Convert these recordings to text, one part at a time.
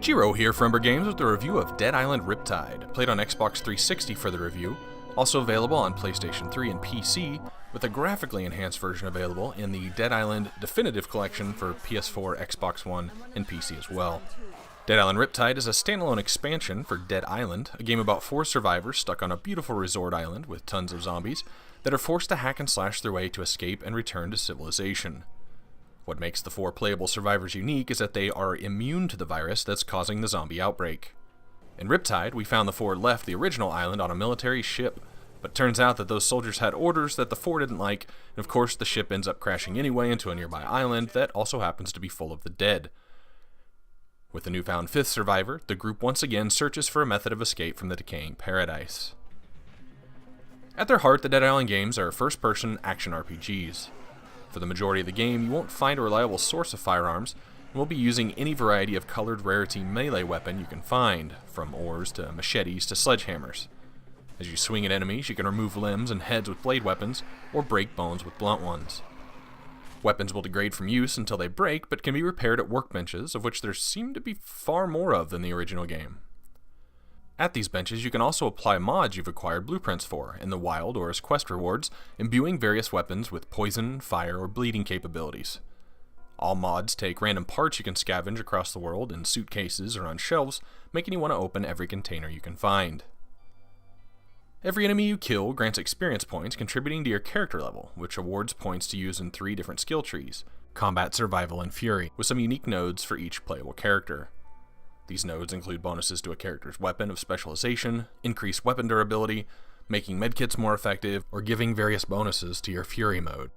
Jiro here from Umbra Games with a review of Dead Island Riptide, played on Xbox 360 for the review, also available on PlayStation 3 and PC, with a graphically enhanced version available in the Dead Island Definitive Collection for PS4, Xbox One, and PC as well. Dead Island Riptide is a standalone expansion for Dead Island, a game about 4 survivors stuck on a beautiful resort island with tons of zombies that are forced to hack and slash their way to escape and return to civilization. What makes the 4 playable survivors unique is that they are immune to the virus that's causing the zombie outbreak. In Riptide, we found the 4 left the original island on a military ship, but turns out that those soldiers had orders that the 4 didn't like, and of course the ship ends up crashing anyway into a nearby island that also happens to be full of the dead. With the newfound 5th survivor, the group once again searches for a method of escape from the decaying paradise. At their heart, the Dead Island games are first-person action RPGs. For the majority of the game, you won't find a reliable source of firearms, and will be using any variety of colored rarity melee weapon you can find, from oars to machetes to sledgehammers. As you swing at enemies, you can remove limbs and heads with blade weapons, or break bones with blunt ones. Weapons will degrade from use until they break, but can be repaired at workbenches, of which there seem to be far more of than the original game. At these benches, you can also apply mods you've acquired blueprints for in the wild or as quest rewards, imbuing various weapons with poison, fire, or bleeding capabilities. All mods take random parts you can scavenge across the world in suitcases or on shelves, making you want to open every container you can find. Every enemy you kill grants experience points contributing to your character level, which awards points to use in 3 different skill trees: Combat, Survival, and Fury, with some unique nodes for each playable character. These nodes include bonuses to a character's weapon of specialization, increased weapon durability, making medkits more effective, or giving various bonuses to your Fury mode.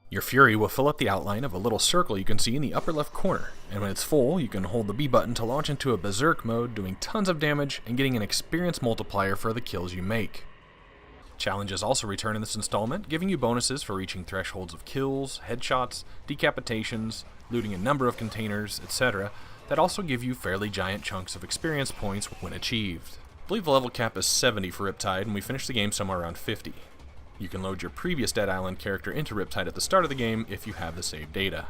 Your Fury will fill up the outline of a little circle you can see in the upper left corner, and when it's full, you can hold the B button to launch into a berserk mode, doing tons of damage and getting an experience multiplier for the kills you make. Challenges also return in this installment, giving you bonuses for reaching thresholds of kills, headshots, decapitations, looting a number of containers, etc., that also give you fairly giant chunks of experience points when achieved. I believe the level cap is 70 for Riptide, and we finished the game somewhere around 50. You can load your previous Dead Island character into Riptide at the start of the game if you have the saved data.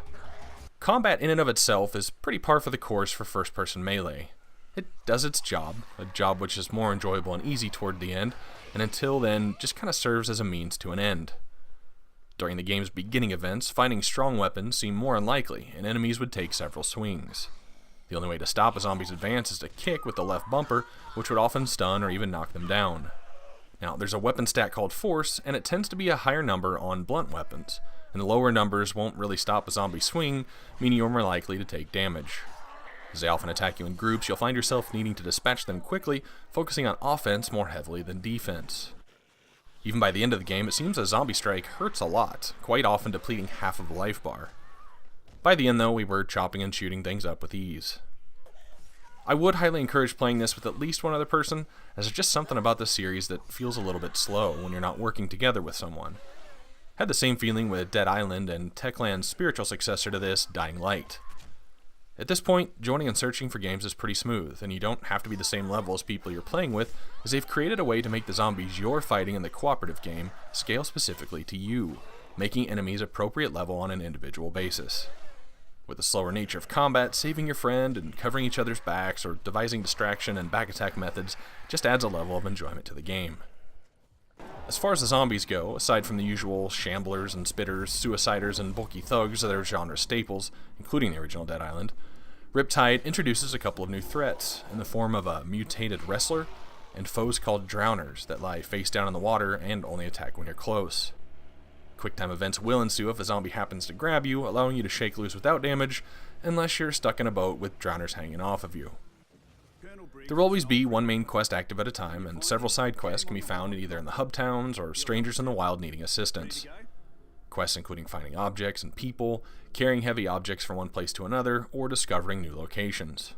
Combat in and of itself is pretty par for the course for first-person melee. It does its job, a job which is more enjoyable and easy toward the end, and until then just kind of serves as a means to an end. During the game's beginning events, finding strong weapons seemed more unlikely, and enemies would take several swings. The only way to stop a zombie's advance is to kick with the left bumper, which would often stun or even knock them down. Now, there's a weapon stat called Force, and it tends to be a higher number on blunt weapons, and the lower numbers won't really stop a zombie swing, meaning you're more likely to take damage. As they often attack you in groups, you'll find yourself needing to dispatch them quickly, focusing on offense more heavily than defense. Even by the end of the game, it seems a zombie strike hurts a lot, quite often depleting half of a life bar. By the end, though, we were chopping and shooting things up with ease. I would highly encourage playing this with at least one other person, as there's just something about this series that feels a little bit slow when you're not working together with someone. Had the same feeling with Dead Island and Techland's spiritual successor to this, Dying Light. At this point, joining and searching for games is pretty smooth, and you don't have to be the same level as people you're playing with, as they've created a way to make the zombies you're fighting in the cooperative game scale specifically to you, making enemies appropriate level on an individual basis. With the slower nature of combat, saving your friend and covering each other's backs or devising distraction and back attack methods just adds a level of enjoyment to the game. As far as the zombies go, aside from the usual shamblers and spitters, suiciders, and bulky thugs that are genre staples, including the original Dead Island, Riptide introduces a couple of new threats in the form of a mutated wrestler and foes called drowners that lie face down in the water and only attack when you're close. Quick-time events will ensue if a zombie happens to grab you, allowing you to shake loose without damage, unless you're stuck in a boat with drowners hanging off of you. There will always be one main quest active at a time, and several side quests can be found either in the hub towns or strangers in the wild needing assistance. Quests including finding objects and people, carrying heavy objects from one place to another, or discovering new locations.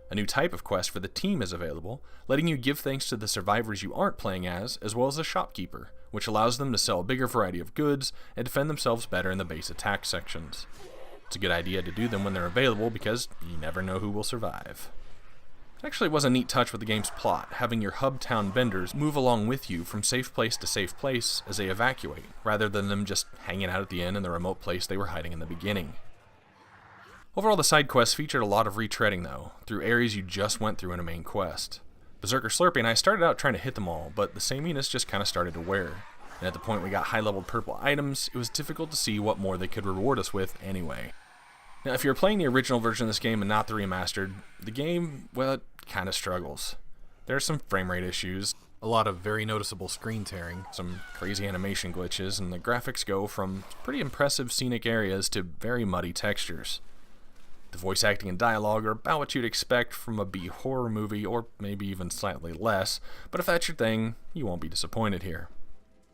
A new type of quest for the team is available, letting you give thanks to the survivors you aren't playing as, well as the shopkeeper, which allows them to sell a bigger variety of goods and defend themselves better in the base attack sections. It's a good idea to do them when they're available because you never know who will survive. It actually was a neat touch with the game's plot, having your hub town vendors move along with you from safe place to safe place as they evacuate, rather than them just hanging out at the inn in the remote place they were hiding in the beginning. Overall, the side quests featured a lot of retreading though, through areas you just went through in a main quest. Berserker Slurpee and I started out trying to hit them all, but the sameness just kinda started to wear. And at the point we got high-leveled purple items, it was difficult to see what more they could reward us with anyway. Now, if you're playing the original version of this game and not the remastered, the game, well, it kinda struggles. There are some frame rate issues, a lot of very noticeable screen tearing, some crazy animation glitches, and the graphics go from pretty impressive scenic areas to very muddy textures. The voice acting and dialogue are about what you'd expect from a B horror movie, or maybe even slightly less, but if that's your thing, you won't be disappointed here.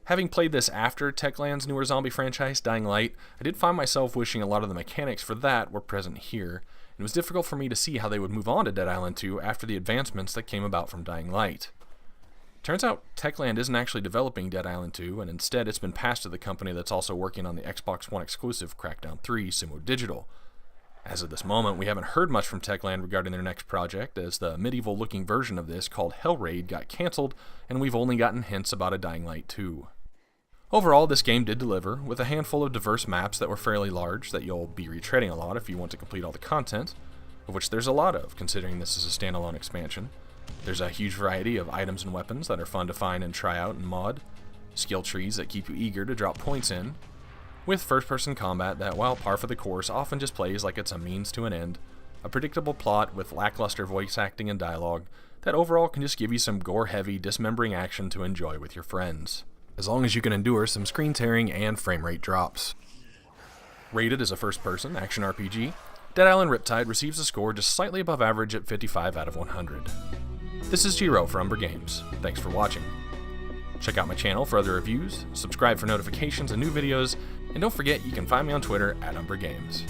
Having played this after Techland's newer zombie franchise, Dying Light, I did find myself wishing a lot of the mechanics for that were present here, and it was difficult for me to see how they would move on to Dead Island 2 after the advancements that came about from Dying Light. Turns out Techland isn't actually developing Dead Island 2, and instead it's been passed to the company that's also working on the Xbox One exclusive Crackdown 3, Sumo Digital. As of this moment, we haven't heard much from Techland regarding their next project, as the medieval-looking version of this called Hellraid got cancelled, and we've only gotten hints about a Dying Light 2. Overall, this game did deliver, with a handful of diverse maps that were fairly large that you'll be retreading a lot if you want to complete all the content, of which there's a lot of, considering this is a standalone expansion. There's a huge variety of items and weapons that are fun to find and try out and mod, skill trees that keep you eager to drop points in, with first-person combat that, while par for the course, often just plays like it's a means to an end, a predictable plot with lackluster voice acting and dialogue that overall can just give you some gore-heavy, dismembering action to enjoy with your friends, as long as you can endure some screen tearing and frame rate drops. Rated as a first-person action RPG, Dead Island Riptide receives a score just slightly above average at 55 out of 100. This is Giro for Umbra Games. Thanks for watching. Check out my channel for other reviews, subscribe for notifications and new videos, and don't forget you can find me on Twitter at Umbra Games.